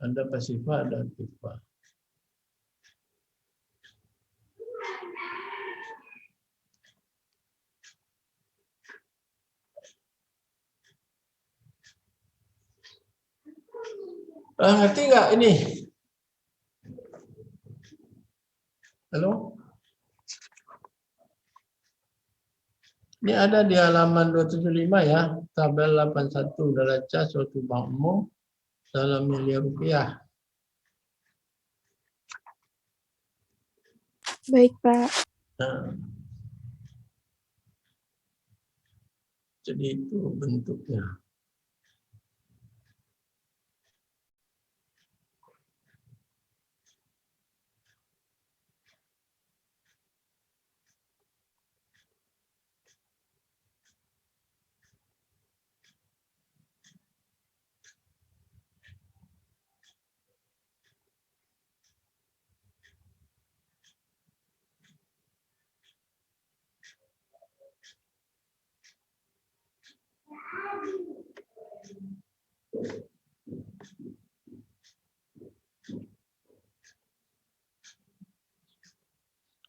Ada pasifah, ada aktifah. Ngerti nggak ini? Halo? Ini ada di halaman 275 ya, tabel 81 neraca suatu bank umum dalam miliar rupiah. Baik, Pak. Nah, jadi itu bentuknya.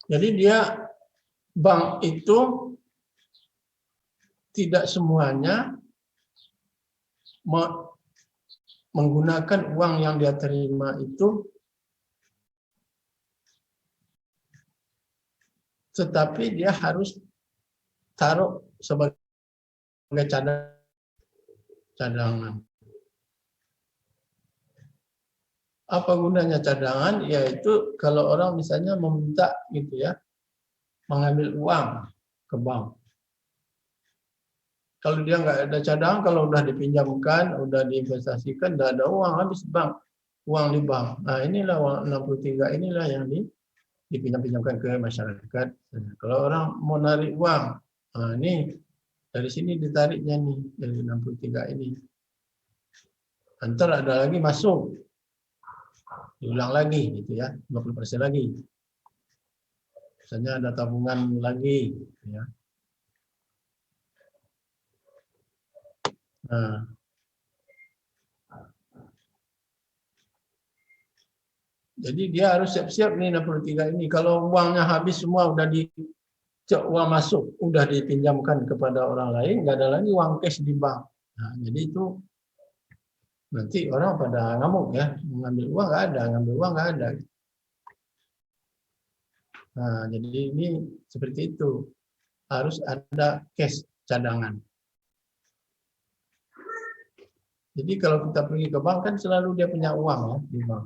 Jadi dia bank itu tidak semuanya menggunakan uang yang dia terima itu, tetapi dia harus taruh sebagai cadangan. Apa gunanya cadangan? Yaitu kalau orang misalnya meminta gitu ya, mengambil uang ke bank. Kalau dia nggak ada cadangan, kalau udah dipinjamkan, udah diinvestasikan, nggak ada uang, habis bank, uang di bank. Nah inilah uang 63 inilah yang dipinjam-pinjamkan ke masyarakat. Kalau orang mau narik uang, nah ini dari sini ditariknya nih, dari 63 ini. Antar ada lagi masuk, diulang lagi gitu ya, 50% lagi. Misalnya ada tabungan lagi, ya. Nah, jadi dia harus siap-siap nih 63 ini. Kalau uangnya habis semua udah uang masuk, udah dipinjamkan kepada orang lain, nggak ada lagi uang cash di bank. Nah, jadi itu nanti orang pada ngamuk ya, mengambil uang nggak ada, ngambil uang nggak ada. Nah, jadi ini seperti itu. Harus ada cash cadangan. Jadi kalau kita pergi ke bank kan selalu dia punya uang ya di bank.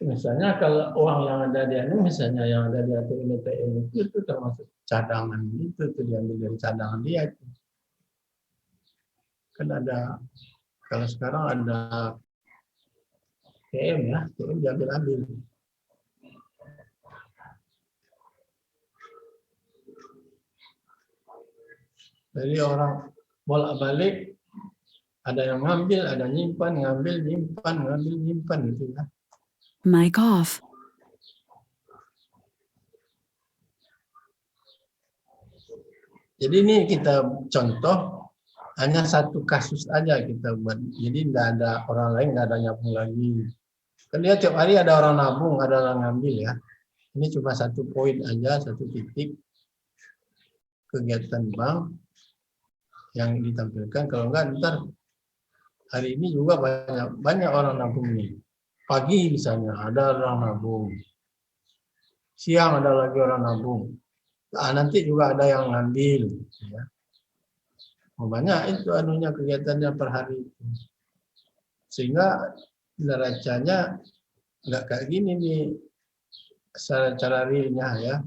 Misalnya kalau uang yang ada di anu, misalnya yang ada di ATM itu termasuk cadangan itu tuh diambil dari cadangan dia. Kan ada, kalau sekarang ada ATM ya, ATM diambil-ambil. Jadi orang bolak-balik, ada yang ngambil, ada nyimpan, ngambil, nyimpan gitu ya. Mic off. Jadi ini kita contoh hanya satu kasus aja kita buat. Jadi tidak ada orang lain, nggak ada nyambung lagi. Kan dia tiap hari ada orang nabung, ada orang ngambil ya. Ini cuma satu poin aja, satu titik kegiatan bank yang ditampilkan. Kalau enggak ntar hari ini juga banyak orang nabung nih. Pagi misalnya ada orang nabung, siang ada lagi orang nabung. Nah, nanti juga ada yang ngambil. Ya. Banyak itu anunya kegiatannya per hari itu. Sehingga neracanya nggak kayak gini nih cara realnya ya.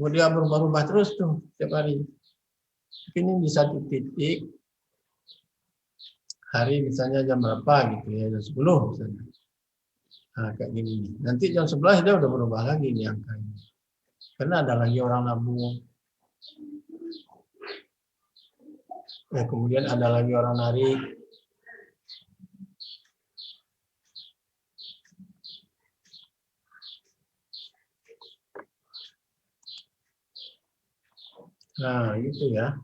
Mau dia berubah-ubah terus tuh tiap hari. Ini di satu titik hari misalnya jam berapa gitu ya, jam 10 misalnya. Nah, kayak gini. Nanti jam 11 dia udah berubah lagi nih angkanya. Karena ada lagi orang nabung. Ya, kemudian ada lagi orang narik. Nah, gitu ya.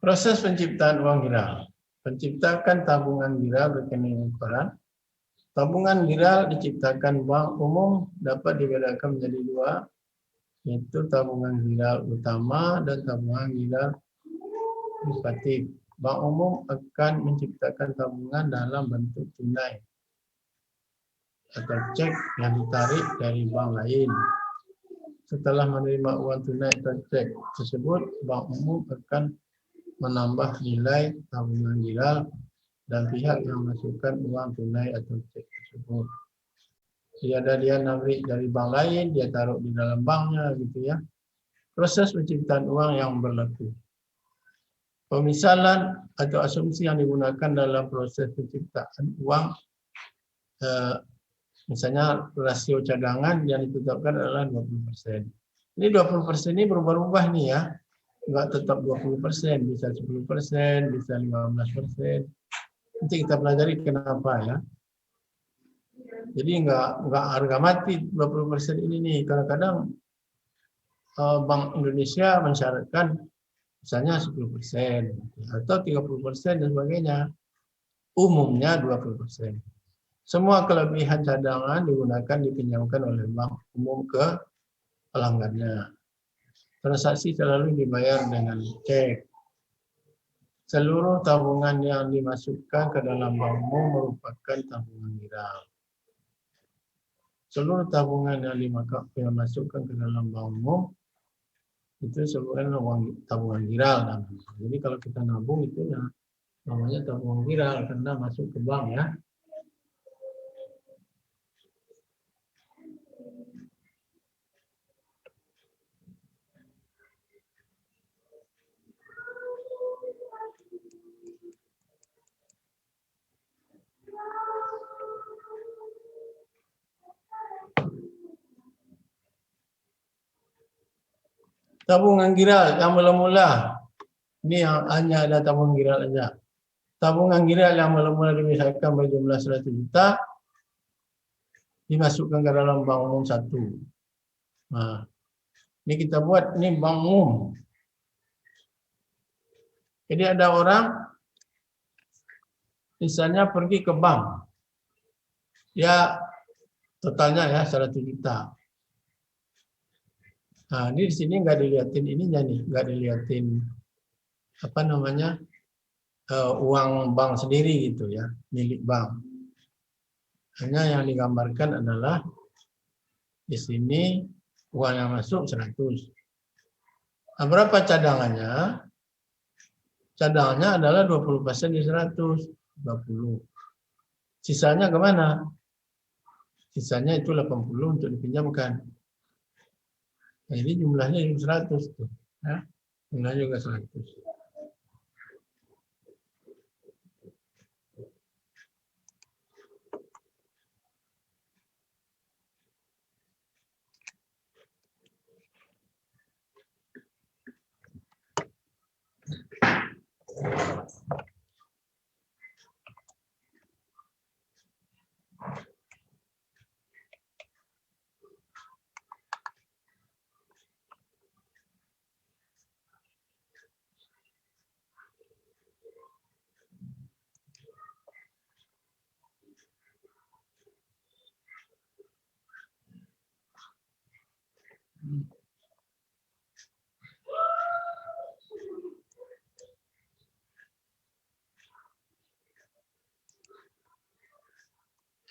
Proses penciptaan uang giral. Penciptakan tabungan giral rekening ukuran. Tabungan giral diciptakan bank umum dapat dibedakan menjadi dua, yaitu tabungan giral utama dan tabungan giral partisipatif. Bank umum akan menciptakan tabungan dalam bentuk tunai atau cek yang ditarik dari bank lain. Setelah menerima uang tunai atau cek tersebut, bank umum akan menambah nilai tabungan giral dan pihak yang masukkan uang tunai atau cek tersebut. Dia narik dari bank lain, dia taruh di dalam banknya gitu ya. Proses penciptaan uang yang berlaku. Pemisalan atau asumsi yang digunakan dalam proses penciptaan uang, misalnya rasio cadangan yang ditetapkan adalah 20%. Ini 20% ini berubah-ubah nih ya. Enggak tetap 20%, bisa 10%, bisa 15%. Nanti kita pelajari kenapa ya. Jadi enggak harga mati 20% ini nih. Kadang-kadang Bank Indonesia mensyaratkan misalnya 10% atau 30% dan sebagainya. Umumnya 20%. Semua kelebihan cadangan digunakan dipinjamkan oleh bank umum ke pelanggannya. Transaksi selalu dibayar dengan cek. Seluruh tabungan yang dimasukkan ke dalam bank umum merupakan tabungan giral. Seluruh tabungan yang dimasukkan ke dalam bank umum itu sebenarnya tabungan giral. Jadi kalau kita nabung itu ya namanya tabungan giral karena masuk ke bank ya. Tabungan giral yang mula-mula. Ini hanya ada tabungan giral saja. Tabungan giral yang mula-mula dimisalkan berjumlah 100 juta dimasukkan ke dalam bank umum satu. Nah, ini kita buat ini bank umum. Jadi ada orang misalnya pergi ke bank. Ya totalnya ya 100 juta. Nah, ini di sini nggak dilihatin ininya nih, nggak dilihatin apa namanya uang bank sendiri gitu ya, milik bank. Hanya yang digambarkan adalah di sini uang yang masuk 100. Nah, berapa cadangannya? Cadangannya adalah 20% di 100, 20. Sisanya kemana? Sisanya itu 80 untuk dipinjamkan. Nah, ini jumlahnya juga 100 tuh. Ya. Jumlahnya juga 100.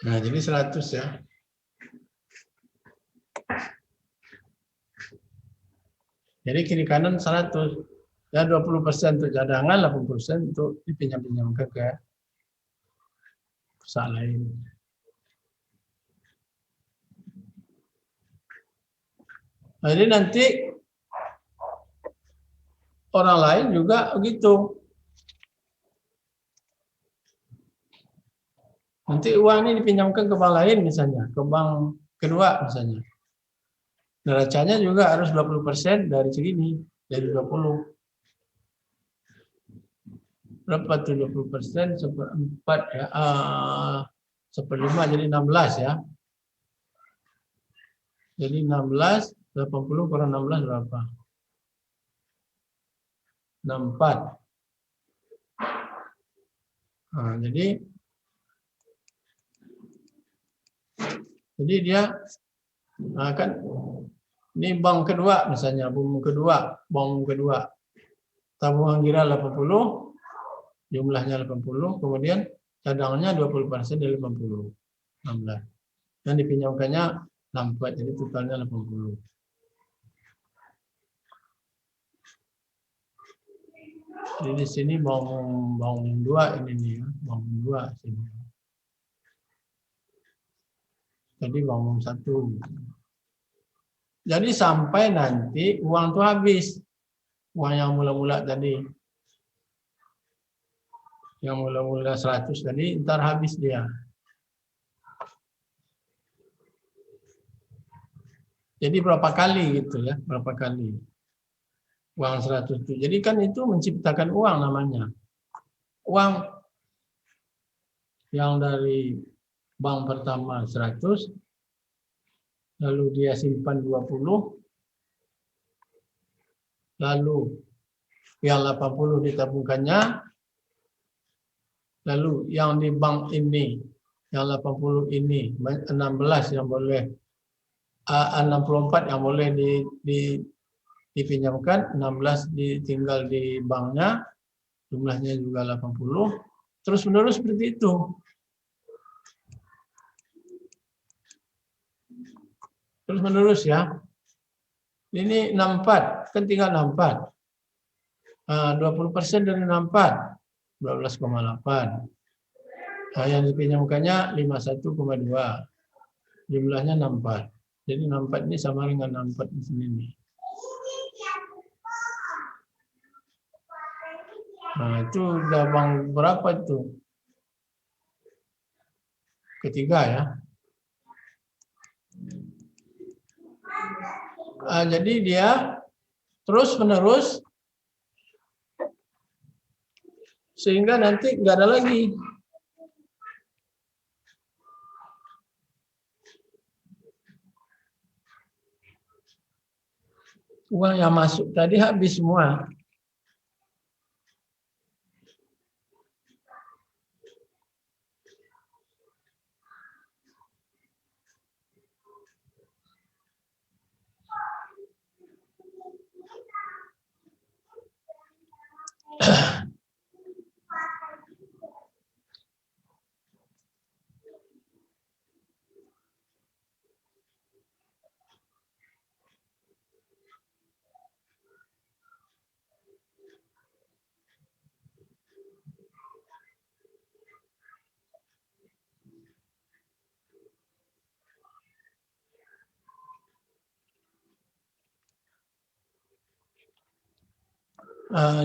Nah, jadi 100 ya. Jadi kiri kanan 100. Ya 20% untuk cadangan, 80% untuk dipinjam-pinjamkan ke perusahaan lain. Nah, jadi nanti orang lain juga begitu. Nanti uang ini dipinjamkan ke bank lain misalnya, ke bank kedua misalnya. Neracanya juga harus 20% dari segini, dari 20. Berapa tuh 20%? 1/4 ya. 1/5 jadi 16 ya. Jadi 16, 80 kurang 16 berapa? 64. Nah, jadi dia kan ini bank kedua misalnya, bank kedua. Tabungan kira 80, jumlahnya 80, kemudian cadangannya 20% dari 80, 16. Dan dipinjamkannya 64, jadi totalnya 80. Jadi di sini bank 2 ini nih ya, bank 2 sini. Jadi bank 1. Jadi sampai nanti uang itu habis. Uang yang mula-mula tadi. Yang mula-mula 100 tadi, ntar habis dia. Jadi berapa kali gitu ya, berapa kali. Uang 100 itu. Jadi kan itu menciptakan uang namanya. Uang yang dari bank pertama 100, lalu dia simpan 20, lalu yang 80 ditabungkannya, lalu yang di bank ini, yang 80 ini, 16 yang boleh, 64 yang boleh dipinjamkan, 16 tinggal di banknya, jumlahnya juga 80, terus menerus seperti itu. Terus menerus ya. Ini 64, kan tinggal 64. 20% dari 64, 12,8. Nah, yang dipinjamkannya 51,2. Jumlahnya 64. Jadi 64 ini sama dengan 64 di sini nih. Nah, itu udah bank berapa itu? Ketiga ya. Jadi dia terus menerus sehingga nanti nggak ada lagi. Uang yang masuk tadi habis semua.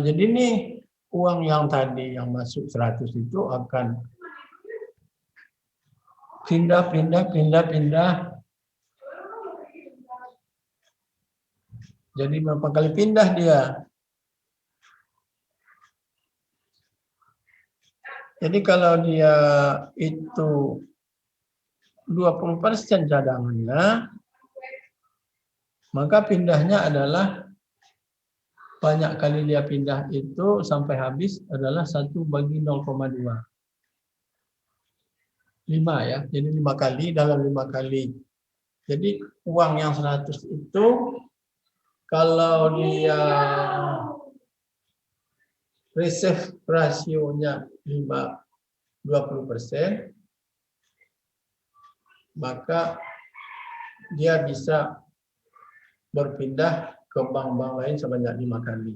Jadi nih uang yang tadi yang masuk 100 itu akan pindah. Jadi berapa kali pindah dia? Jadi kalau dia itu 20% cadangannya, maka pindahnya adalah banyak kali dia pindah itu sampai habis adalah 1/0,2. 5 ya, jadi 5 kali dalam 5 kali. Jadi uang yang 100 itu kalau dia reserve rasionya 20%, maka dia bisa berpindah ke bank-bank lain sebanyak 5 kali.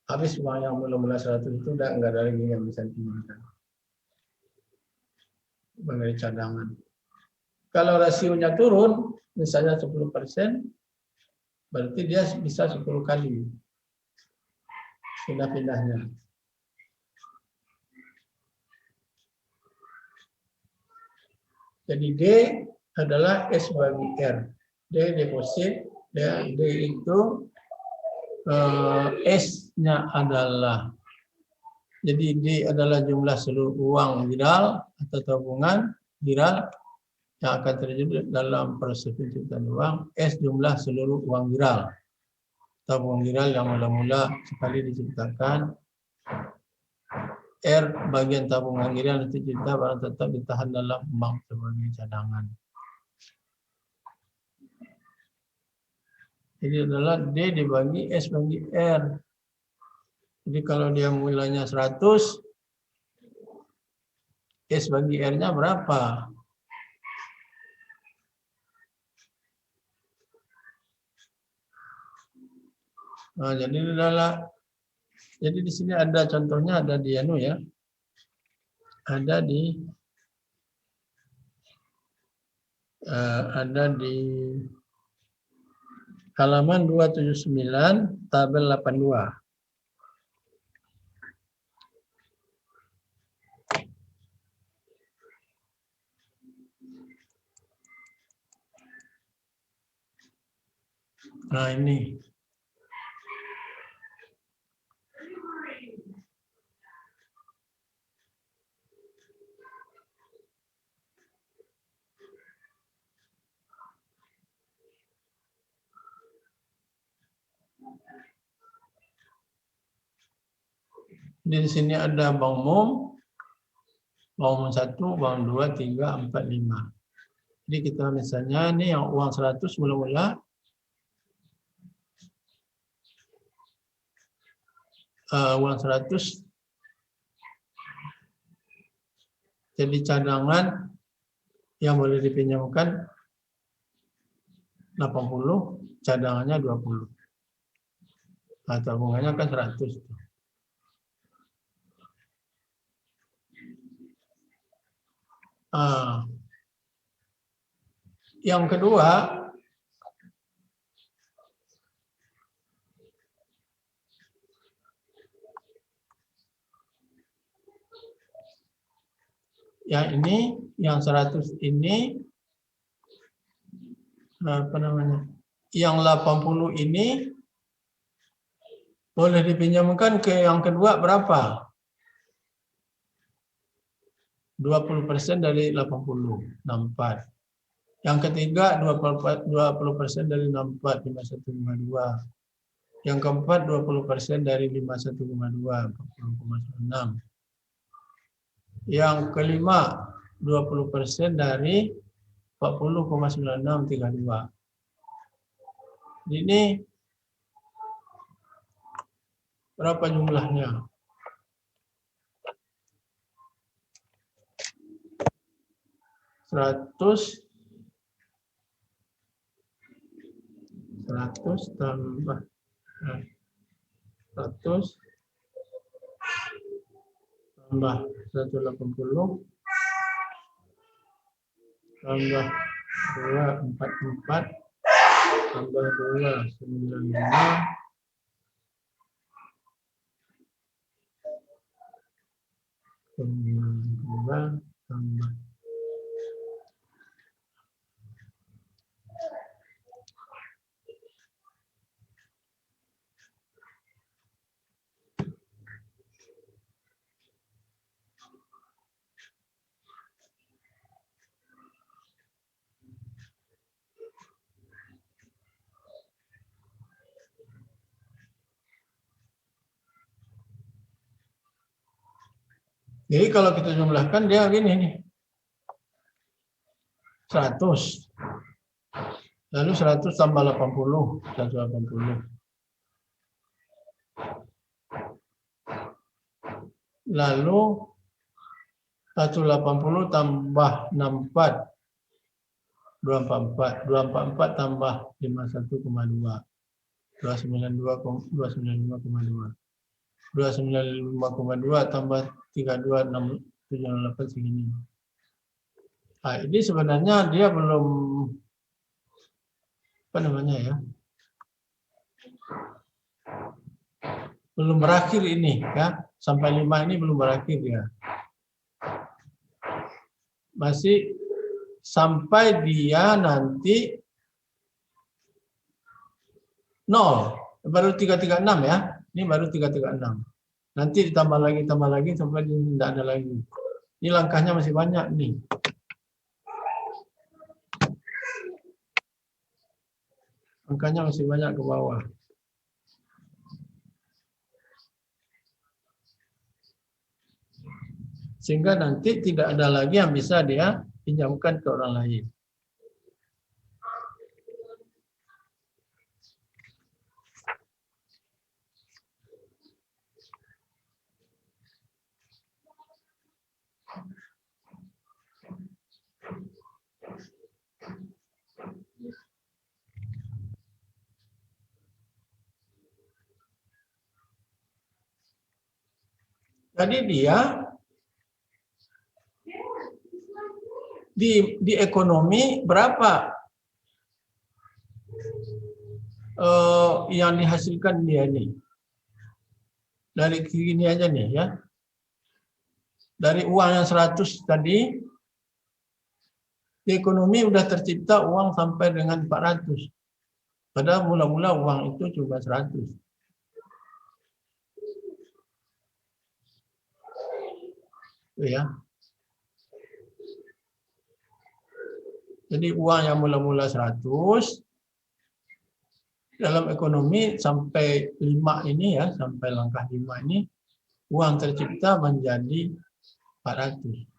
Habis uang yang mula-mula 100 itu udah nggak ada lagi yang bisa dipinjamkan sebagai cadangan. Kalau rasionya turun, misalnya 10%, Berarti dia bisa 10 kali pindah-pindahnya. Jadi D adalah S bagi R. D deposit, D itu S-nya adalah, jadi D adalah jumlah seluruh uang viral atau tabungan viral yang akan terjadi dalam proses penciptaan uang. S jumlah seluruh uang viral, tabungan viral yang mula-mula sekali diciptakan. R bagian tabungan viral itu dicipta barang tetap ditahan dalam bank sebagai cadangan. Jadi adalah D dibagi S bagi R. Jadi kalau dia mulanya 100, S bagi R-nya berapa? Nah, jadi di sini ada contohnya, ada di ya. Ada di halaman 279 tabel 82. Nah, ini. Di sini ada bank umum 1, bank 2, 3, 4, 5. Jadi kita misalnya ini yang uang 100 mula-mula uang 100 jadi cadangan yang boleh dipinjamkan 80, cadangannya 20. Nah, tabungannya kan 100. Yang kedua, yang ini, yang 100 ini, apa namanya? Yang 80 ini boleh dipinjamkan ke yang kedua berapa? 20% dari 80, 64. Yang ketiga 20% dari 64, 51,2. Yang keempat 20% dari 51,2, 40,6. Yang kelima 20% dari 40,96, 32. Ini berapa jumlahnya? Seratus tambah 100 tambah 180 tambah 244 tambah 295 tambah Jadi kalau kita jumlahkan dia gini nih. 100. Lalu 100 tambah 80, 180. Lalu 180 tambah 64, 244. 244 tambah 51,2. 295,2. 295,2 tambah 32,678 segini. Nah, ini sebenarnya dia belum apa namanya ya? Belum berakhir ini ya. Sampai 5 ini belum berakhir ya. Masih sampai dia nanti 0. Baru 336 ya. Ini baru 336. Nanti ditambah lagi sampai tidak ada lagi. Ini langkahnya masih banyak nih. Angkanya masih banyak ke bawah. Sehingga nanti tidak ada lagi yang bisa dia pinjamkan ke orang lain. Jadi dia di ekonomi berapa yang dihasilkan dia nih? Dari gini aja nih ya. Dari uang yang 100 tadi, di ekonomi udah tercipta uang sampai dengan 400. Padahal mula-mula uang itu cuma 100. Itu ya. Jadi uang yang mula-mula 100 dalam ekonomi sampai 5 ini ya, sampai langkah 5 ini uang tercipta menjadi 400.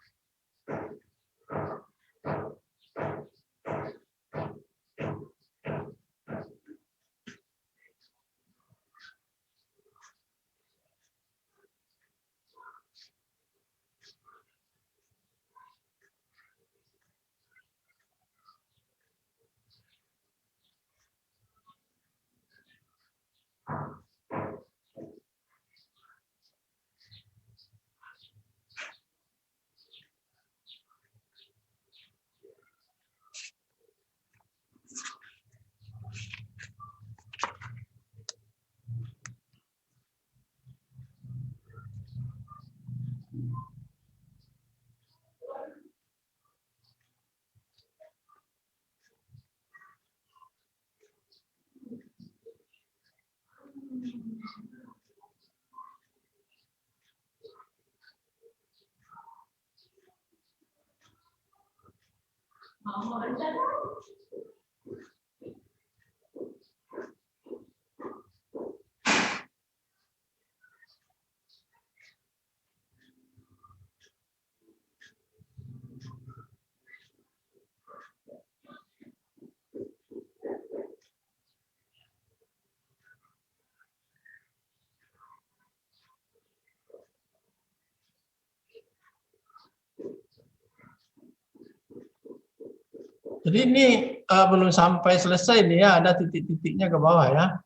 Jadi ini belum sampai selesai nih ya, ada titik-titiknya ke bawah ya.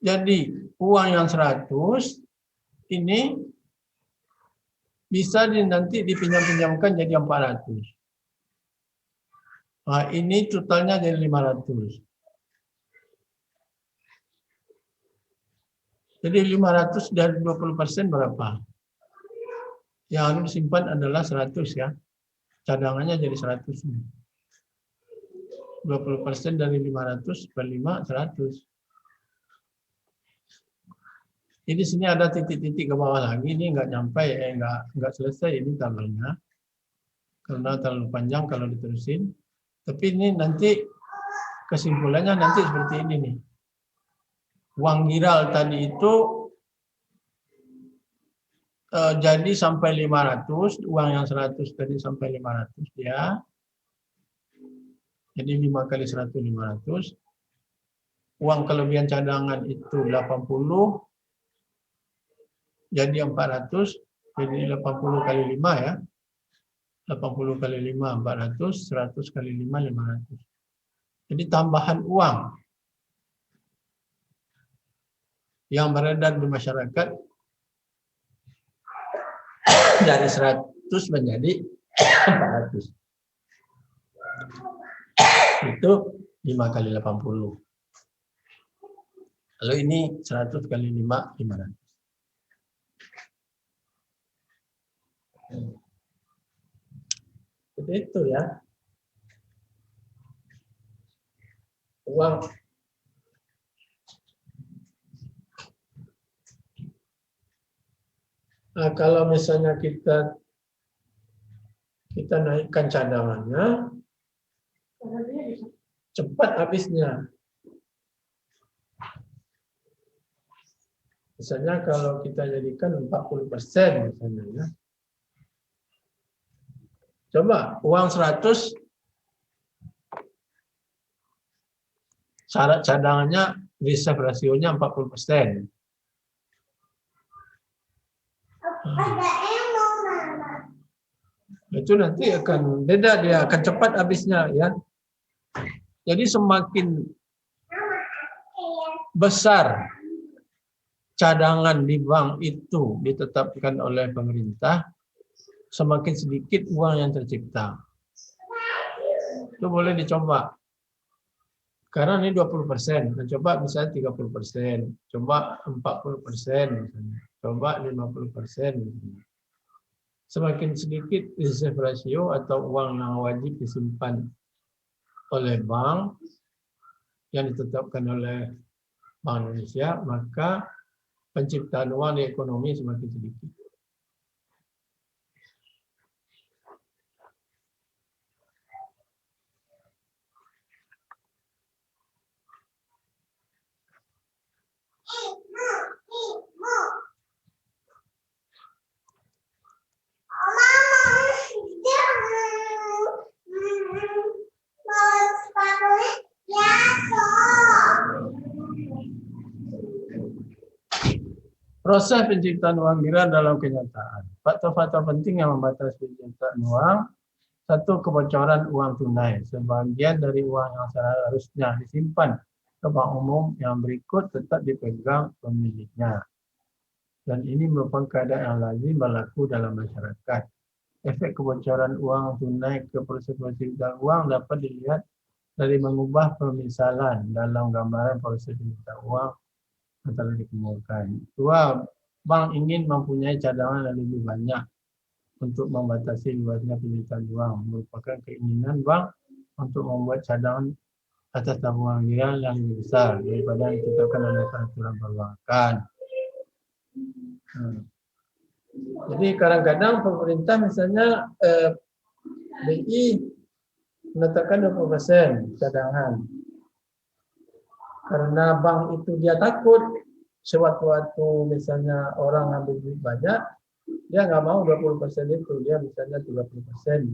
Jadi uang yang 100 ini bisa nanti dipinjam-pinjamkan jadi 400. Nah, ini totalnya jadi 500. Jadi 500 dari 20% berapa? Yang harus disimpan adalah 100 ya. Cadangannya jadi 100. 20% dari 500 per 5, 100. Jadi sini ada titik-titik ke bawah lagi, ini nggak nyampe, nggak selesai ini tabelnya. Karena terlalu panjang kalau diterusin. Tapi ini nanti kesimpulannya nanti seperti ini nih. Uang giral tadi itu jadi sampai 500, uang yang 100 tadi sampai 500 ya. Jadi 5 kali 100, 500. Uang kelebihan cadangan itu 80, jadi 400, jadi 80 kali 5 ya. 80 kali 5, 400, 100 kali 5, 500. Jadi tambahan uang yang beredar di masyarakat dari 100 menjadi 400. Itu 5 kali 80. Lalu ini 100 kali 5, 500. Seperti itu ya. Uang kalau misalnya kita naikkan cadangannya, cepat habisnya. Misalnya kalau kita jadikan 40% misalnya ya. Coba uang 100, syarat cadangannya reserve rasionya 40%. Itu nanti akan beda, dia akan cepat habisnya ya. Jadi semakin besar cadangan di bank itu ditetapkan oleh pemerintah, semakin sedikit uang yang tercipta. Itu boleh dicoba. Karena ini 20%, kita coba misalnya 30%, coba 40% misalnya, coba 50% misalnya. Semakin sedikit reserve ratio atau uang yang wajib disimpan oleh bank yang ditetapkan oleh Bank Indonesia, maka penciptaan uang di ekonomi semakin sedikit. Proses penciptaan uang kira dalam kenyataan. Faktor-faktor penting yang membatasi penciptaan uang. Satu, kebocoran uang tunai. Sebagian dari uang yang seharusnya disimpan ke bank umum yang berikut tetap dipegang pemiliknya. Dan ini merupakan keadaan yang lazim berlaku dalam masyarakat. Efek kebocoran uang tunai ke proses penciptaan uang dapat dilihat dari mengubah pemisalan dalam gambaran proses penciptaan uang antara dikemukakan. Dua, bank ingin mempunyai cadangan yang lebih banyak untuk membatasi luasnya penciptaan uang. Merupakan keinginan bank untuk membuat cadangan atas tabungan real yang lebih besar daripada yang ditetapkan oleh peraturan perbankan. Jadi kadang-kadang pemerintah misalnya BI menetapkan 20% cadangan. Karena bank itu dia takut sewaktu-waktu misalnya orang ambil duit banyak, dia nggak mau 20% itu, dia misalnya 30%.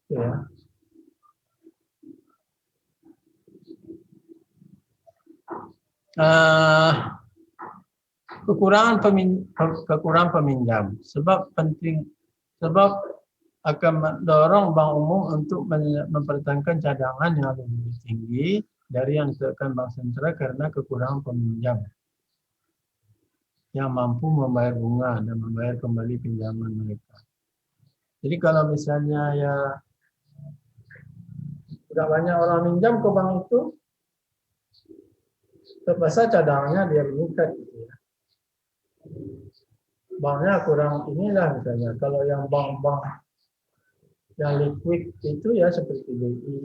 Ya. Kekurangan peminjam, sebab akan mendorong bank umum untuk mempertahankan cadangan yang lebih tinggi dari yang ditetapkan bank sentral karena kekurangan peminjam yang mampu membayar bunga dan membayar kembali pinjaman mereka. Jadi kalau misalnya ya tidak banyak orang minjam ke bank itu, terpaksa cadangannya dia meningkat. Gitu ya. Banknya kurang inilah misalnya. Kalau yang bank-bank yang liquid itu ya seperti BI,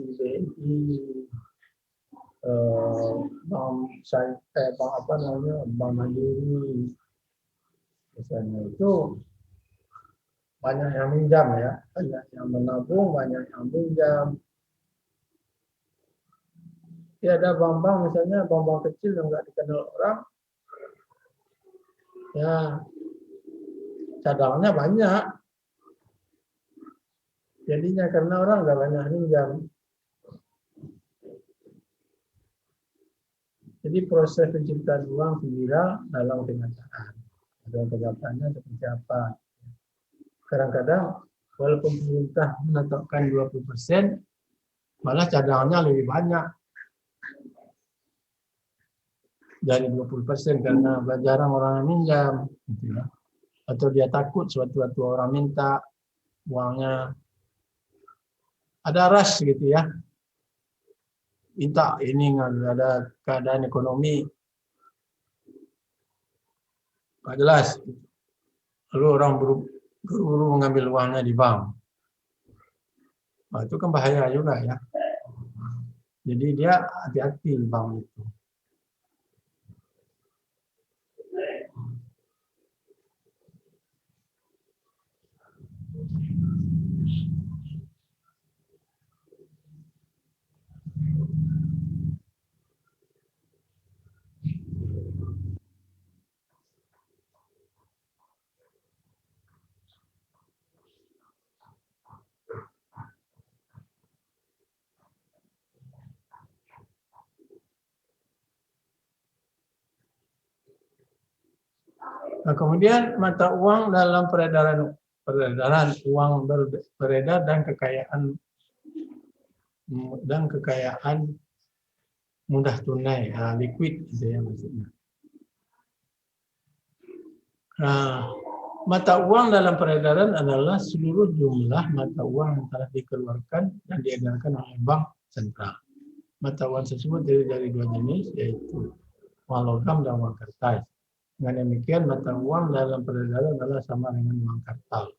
Bank Mandiri, misalnya itu banyak yang minjam ya, banyak yang menabung, banyak yang minjam. Ya ada bank-bank misalnya bank-bank kecil yang nggak dikenal orang, ya cadangannya banyak. Jadinya karena orang nggak banyak minjam. Jadi proses penciptaan uang segera dalam kenyataan. Ada kenyataannya seperti apa. Kadang-kadang walaupun pemerintah menetapkan 20%, malah cadangannya lebih banyak dari 20% karena jarang orang yang minjam, gitu ya. Atau dia takut suatu orang minta uangnya, ada rush gitu ya. Minta ini ada keadaan ekonomi nggak jelas. Lalu orang buru-buru mengambil uangnya di bank. Nah, itu kan bahaya juga ya. Jadi dia hati-hati bank itu. Nah, kemudian mata uang dalam peredaran uang beredar dan kekayaan mudah tunai, liquid gitu ya maksudnya. Nah, mata uang dalam peredaran adalah seluruh jumlah mata uang yang telah dikeluarkan dan diedarkan oleh bank sentral. Mata uang tersebut terdiri dari dua jenis, yaitu uang logam dan uang kertas. Dengan demikian, mata uang dalam peredaran adalah sama dengan uang kartal.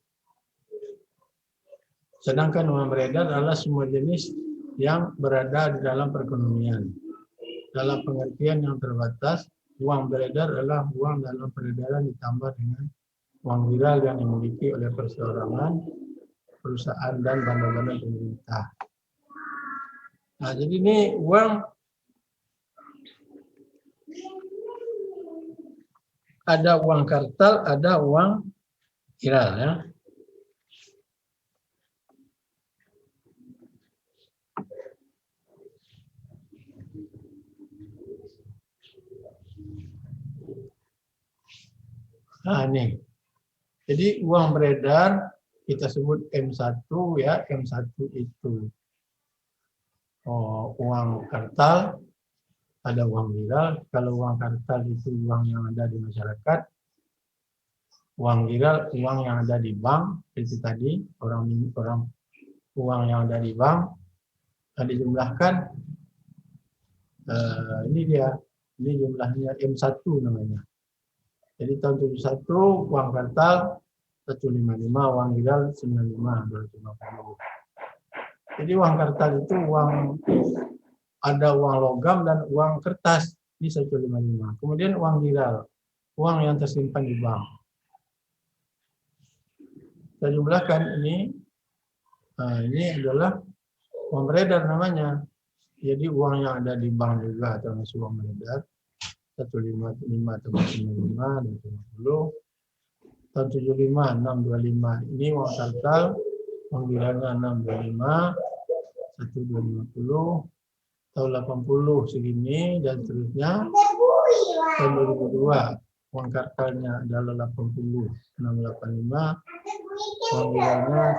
Sedangkan uang beredar adalah semua jenis yang berada di dalam perekonomian. Dalam pengertian yang terbatas, uang beredar adalah uang dalam peredaran ditambah dengan uang viral yang dimiliki oleh perseorangan, perusahaan, dan badan-badan pemerintah. Nah, jadi ini uang ada uang kartal, ada uang viral ya. Nah, ini. Jadi uang beredar kita sebut M1 ya. M1 itu uang kartal, ada uang viral. Kalau uang kartal itu uang yang ada di masyarakat. Uang viral uang yang ada di bank. Itu tadi orang uang yang ada di bank. Nah, dijumlahkan ini dia. Ini jumlahnya M1 namanya. Jadi tahun 71 uang kartal 155, uang viral 95, 250. Jadi uang kartal itu ada uang logam dan uang kertas di 155. Kemudian uang viral, uang yang tersimpan di bank. Saya jumlahkan ini adalah uang beredar namanya. Jadi uang yang ada di bank juga termasuk uang beredar. 155 tambah 95 250. Tahun 75 625 ini uang kartal, uang viralnya 625 1250. Tahun 80 segini dan seterusnya. Tahun 2002 uang kartalnya adalah 80 685, uang viralnya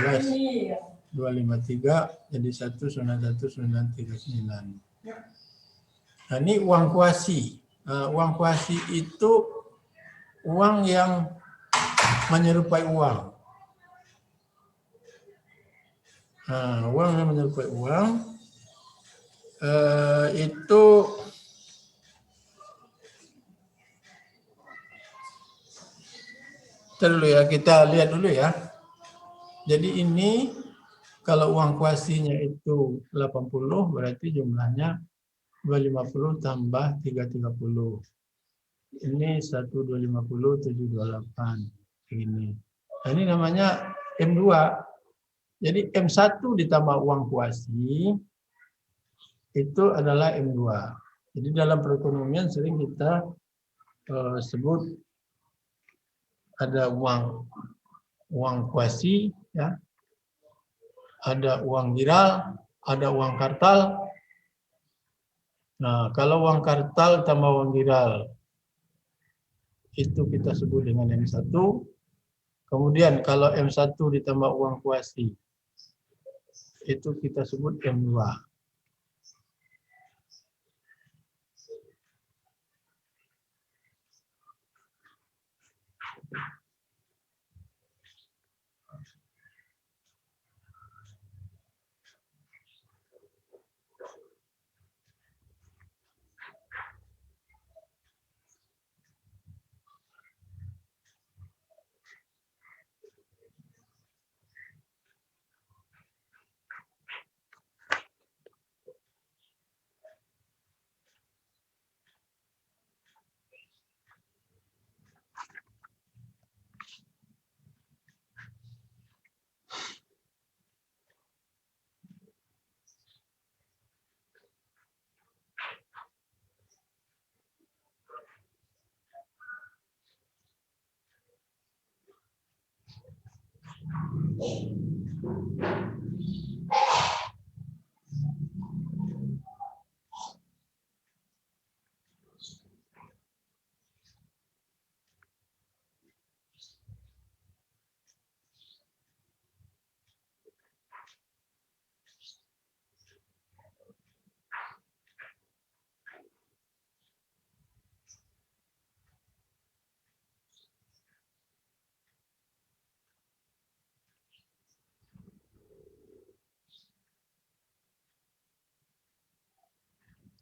111 253 jadi 191 939. Nah, ini uang kuasi. Uang kuasi itu uang yang menyerupai uang. Uang yang menyerupai uang itu dulu ya, kita lihat dulu ya. Jadi ini kalau uang kuasinya itu 80 berarti jumlahnya 250 tambah 330. Ini 1250 728 ini. Nah, ini namanya M2. Jadi M1 ditambah uang kuasi itu adalah M2. Jadi dalam perekonomian sering kita sebut ada uang kuasi ya. Ada uang viral, ada uang kartal. Nah, kalau uang kartal tambah uang viral itu kita sebut dengan M1. Kemudian kalau M1 ditambah uang kuasi itu kita sebut M2.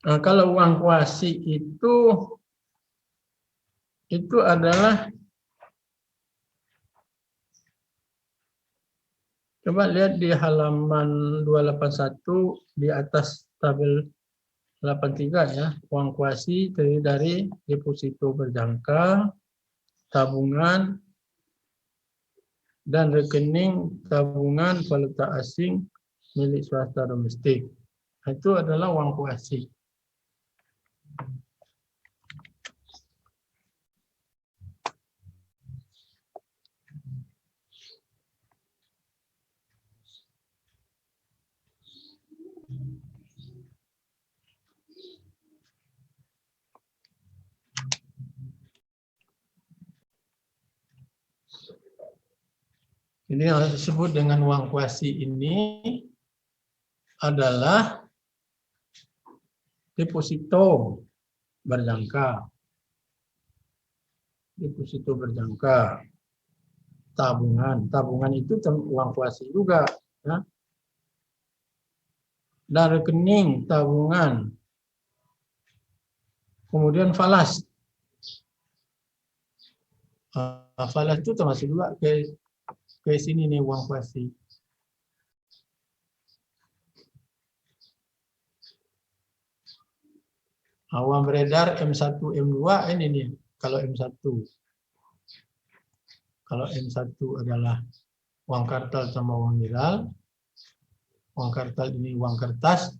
Nah, kalau uang kuasi itu adalah, coba lihat di halaman 281 di atas tabel 83 ya. Uang kuasi terdiri dari deposito berjangka, tabungan, dan rekening tabungan valuta asing milik swasta domestik. Itu adalah uang kuasi. Ini yang disebut dengan uang kuasi ini adalah deposito berjangka. Deposito berjangka. Tabungan. Tabungan itu uang kuasi juga. Ya. Dan rekening tabungan. Kemudian falas. Falas itu termasuk juga ke sini nih uang kuasi. Uang beredar M1, M2 ini nih. Kalau M1. Kalau M1 adalah uang kartal sama uang mineral. Uang kartal ini uang kertas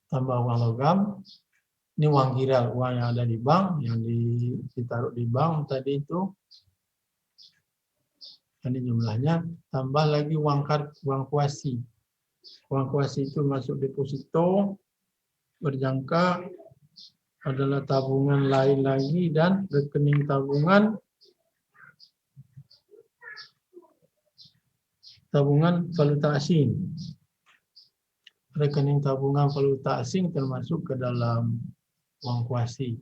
tambah uang logam. Ini uang giral, uang yang ada di bank, yang ditaruh di bank tadi itu. Ini jumlahnya, tambah lagi uang kuasi. Uang kuasi itu masuk deposito, berjangka, adalah tabungan lain lagi, dan rekening tabungan valuta asing. Rekening tabungan valuta asing termasuk ke dalam uang kuasi.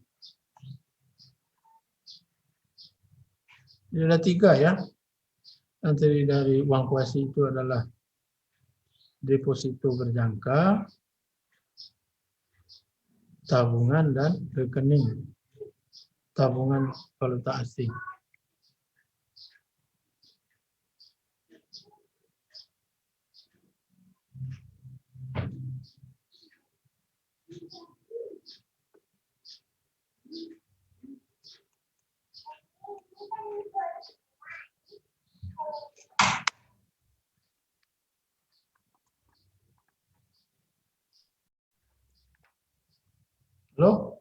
Ini ada 3 ya. Yang terdiri dari uang kuasi itu adalah deposito berjangka, tabungan, dan rekening tabungan valuta asing. Halo?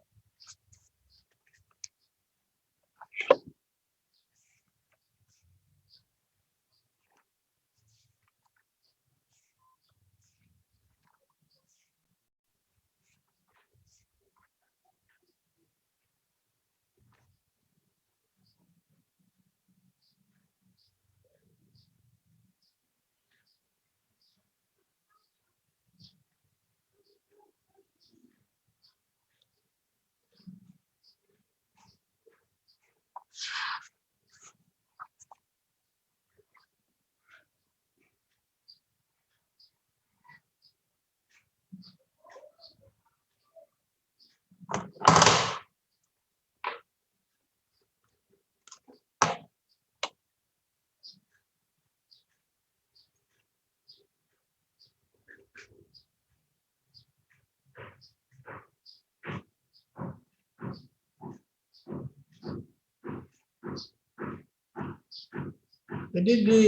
Jadi di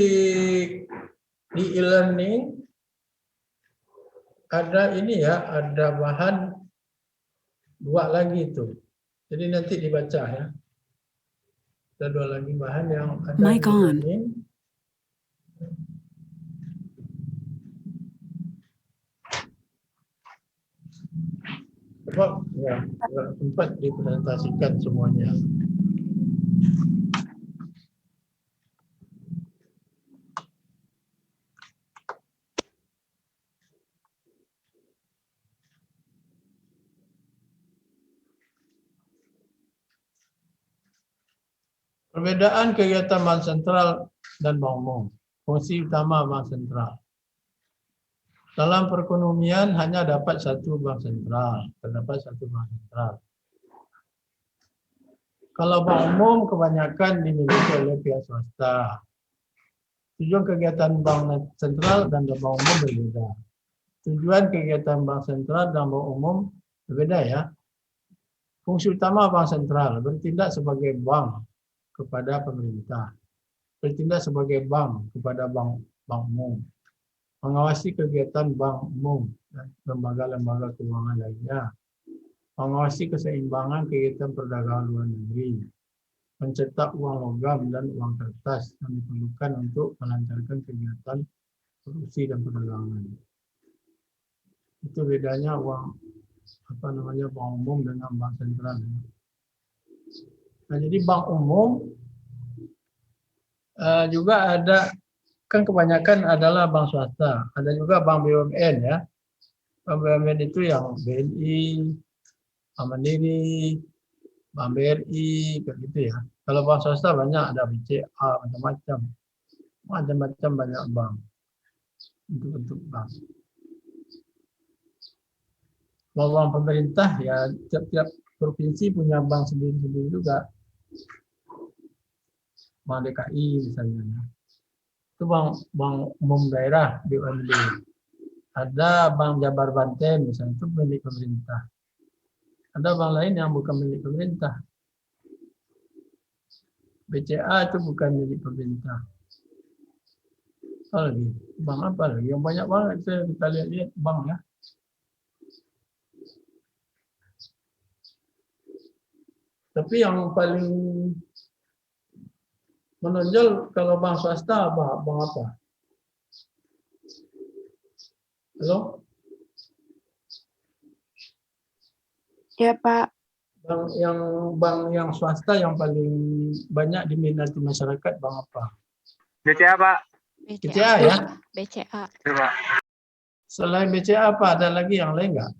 e-learning ada ini ya, ada bahan 2 lagi itu. Jadi nanti dibaca ya. Ada 2 lagi bahan yang ada di Mic on. e-learning. Coba ya, sempat dipresentasikan semuanya. Perbedaan kegiatan bank sentral dan bank umum. Fungsi utama bank sentral. Dalam perekonomian hanya dapat satu bank sentral. Terdapat satu bank sentral. Kalau bank umum kebanyakan dimiliki oleh pihak swasta. Tujuan kegiatan bank sentral dan bank umum berbeda. Tujuan kegiatan bank sentral dan bank umum berbeda ya. Fungsi utama bank sentral bertindak sebagai bank kepada pemerintah. Bertindak sebagai bank kepada bank umum. Mengawasi kegiatan bank umum dan lembaga-lembaga keuangan lainnya. Mengawasi keseimbangan kegiatan perdagangan luar negeri. Mencetak uang logam dan uang kertas yang diperlukan untuk melancarkan kegiatan produksi dan perdagangan. Itu bedanya bank umum dengan bank sentral. Nah, jadi bank umum juga ada, kan kebanyakan adalah bank swasta. Ada juga bank BUMN ya. Bank BUMN itu yang BNI, Bank Mandiri, Bank BRI, kayak gitu ya. Kalau bank swasta banyak, ada BCA, macam-macam banyak bank, bentuk-bentuk bank. Kalau bank pemerintah ya tiap-tiap provinsi punya bank sendiri-sendiri juga. Bank DKI misalnya. Itu bank umum daerah BUMD. Ada Bank Jabar Banten misalnya, itu milik pemerintah. Ada bank lain yang bukan milik pemerintah. BCA itu bukan milik pemerintah. Apa lagi? Bank apa lagi? Yang banyak banget kita lihat bank ya. Tapi yang paling menonjol kalau bank swasta bank apa? Halo? Ya, Pak. Bank yang swasta yang paling banyak diminati masyarakat bank apa? BCA, Pak. BCA ya? BCA. Coba. Selain BCA apa? Ada lagi yang lain nggak?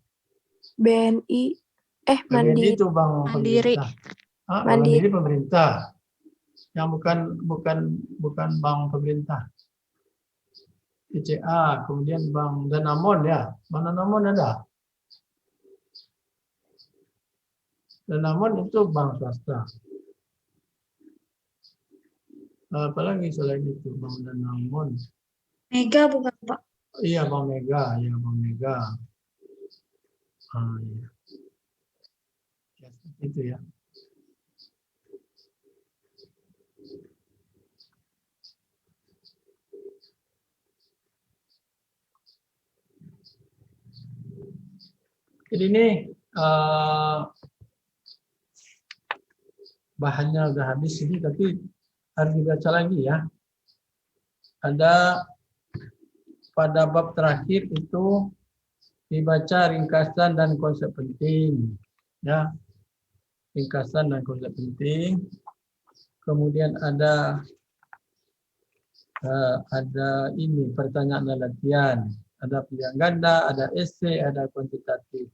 BNI. BNI Mandiri. itu bank Mandiri. pemerintah. Ah, Mandiri. Mandiri pemerintah. Yang bukan bank pemerintah. BCA, kemudian Bank Danamon ya. Bank Danamon ada. Danamon itu bank swasta. Apalagi selain itu Bank Danamon. Mega bukan Pak? Iya Bank Mega, iya Bank Mega. Iya. Ya, itu ya. Jadi ini bahannya udah habis ini, tapi harus dibaca lagi ya. Ada pada bab terakhir itu dibaca ringkasan dan konsep penting, ya, ringkasan dan konsep penting. Kemudian ada ini pertanyaan dan latihan, ada pilihan ganda, ada esai, ada kuantitatif.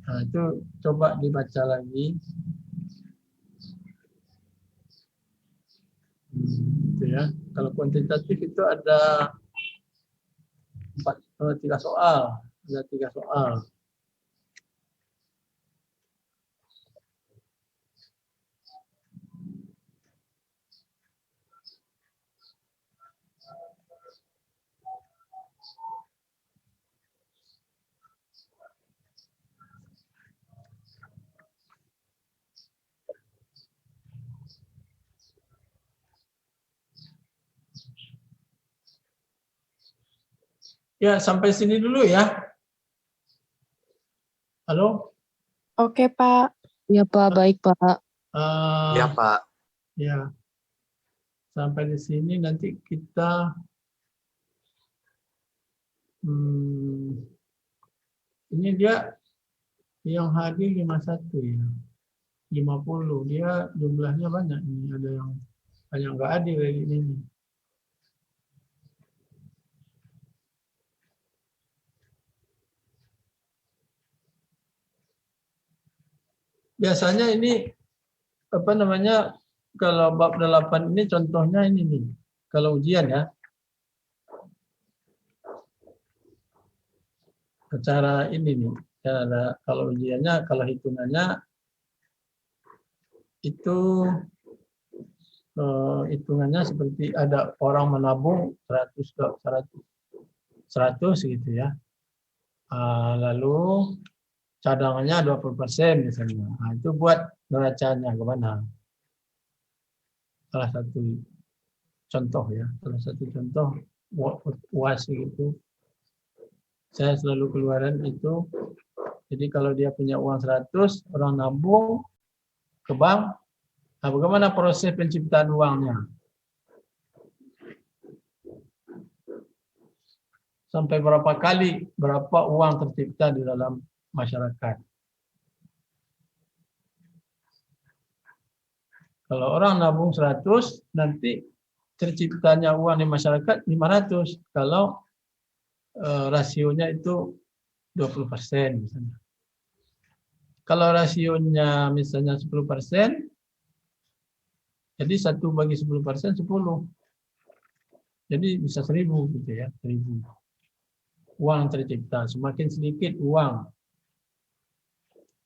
Nah, itu coba dibaca lagi. Gitu ya. Kalau kuantitatif itu ada 3 soal, ada 3 soal. Ya, sampai sini dulu ya. Halo? Oke, Pak. Ya, Pak. Baik, Pak. Ya, Pak. Ya. sampai di sini nanti kita ini dia yang hadir 51 ya. 50. Dia jumlahnya banyak ini. Ada yang banyak nggak hadir ini. Biasanya ini apa namanya, kalau bab 8 ini contohnya ini nih. Kalau ujian ya. Cara ini nih. Cara kalau ujiannya, kalau hitungannya itu hitungannya seperti ada orang menabung 100 gitu ya. Lalu cadangannya 20% misalnya. Nah, itu buat neracanya kemana? Salah satu contoh ya, salah satu contoh UAS itu. Saya selalu keluaran itu. Jadi kalau dia punya uang 100, orang nabung ke bank, nah bagaimana proses penciptaan uangnya? Sampai berapa kali, berapa uang tercipta di dalam masyarakat. Kalau orang nabung 100, nanti terciptanya uang di masyarakat 500. Kalau rasionya itu 20% misalnya. Kalau rasionya misalnya 10%, jadi 1 bagi 10%, 10. Jadi bisa 1000 gitu ya, 1000. Uang tercipta. Semakin sedikit uang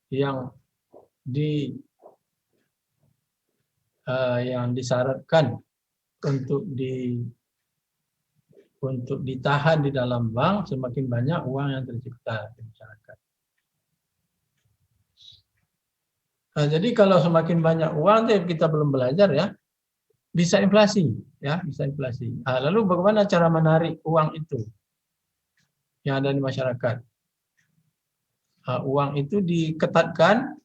yang disyaratkan untuk ditahan di dalam bank, semakin banyak uang yang tercipta di masyarakat. Nah, jadi kalau semakin banyak uang, kita belum belajar ya, bisa inflasi, ya, bisa inflasi. Nah, lalu bagaimana cara menarik uang itu yang ada di masyarakat? Nah, uang itu diketatkan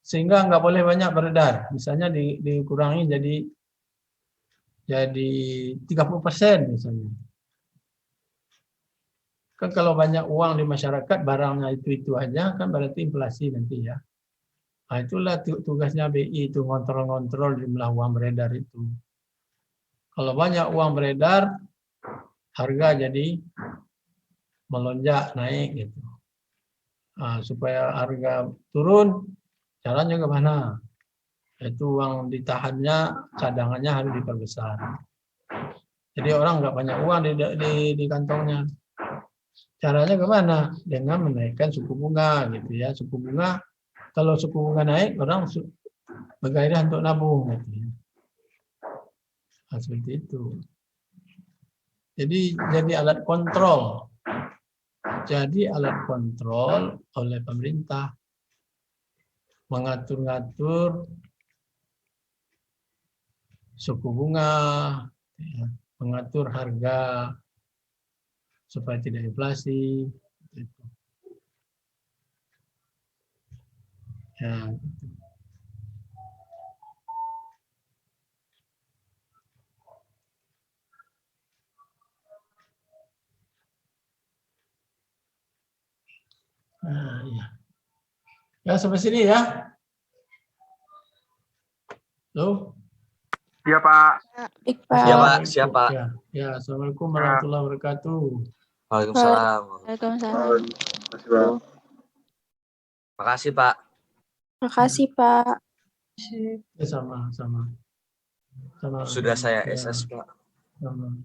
sehingga nggak boleh banyak beredar. Misalnya dikurangi jadi 30% misalnya. Kan kalau banyak uang di masyarakat, barangnya itu aja, kan berarti inflasi nanti ya. Nah, itulah tugasnya BI itu, ngontrol jumlah uang beredar itu. Kalau banyak uang beredar, harga jadi melonjak, naik gitu. Nah, supaya harga turun, caranya kemana? Itu uang ditahannya, cadangannya harus diperbesar. Jadi orang nggak banyak uang di kantongnya. Caranya kemana? Dengan menaikkan suku bunga gitu ya. Suku bunga, kalau suku bunga naik, orang bergairah untuk nabung gitu ya. Nah, seperti itu. Jadi alat kontrol. Jadi alat kontrol oleh pemerintah. Mengatur-ngatur suku bunga, ya, mengatur harga supaya tidak inflasi. Gitu. Ya, gitu. Nah, ya. Ya, sampai sini ya. Loh? Iya, Pak. Baik, Iya, Pak. Pak. Siap, Pak. Ya, assalamualaikum warahmatullahi wabarakatuh. Waalaikumsalam. Waalaikumsalam. Makasih, Pak. Makasih, Pak. Ya, sama. Sudah saya Ya, SS, Pak. sama.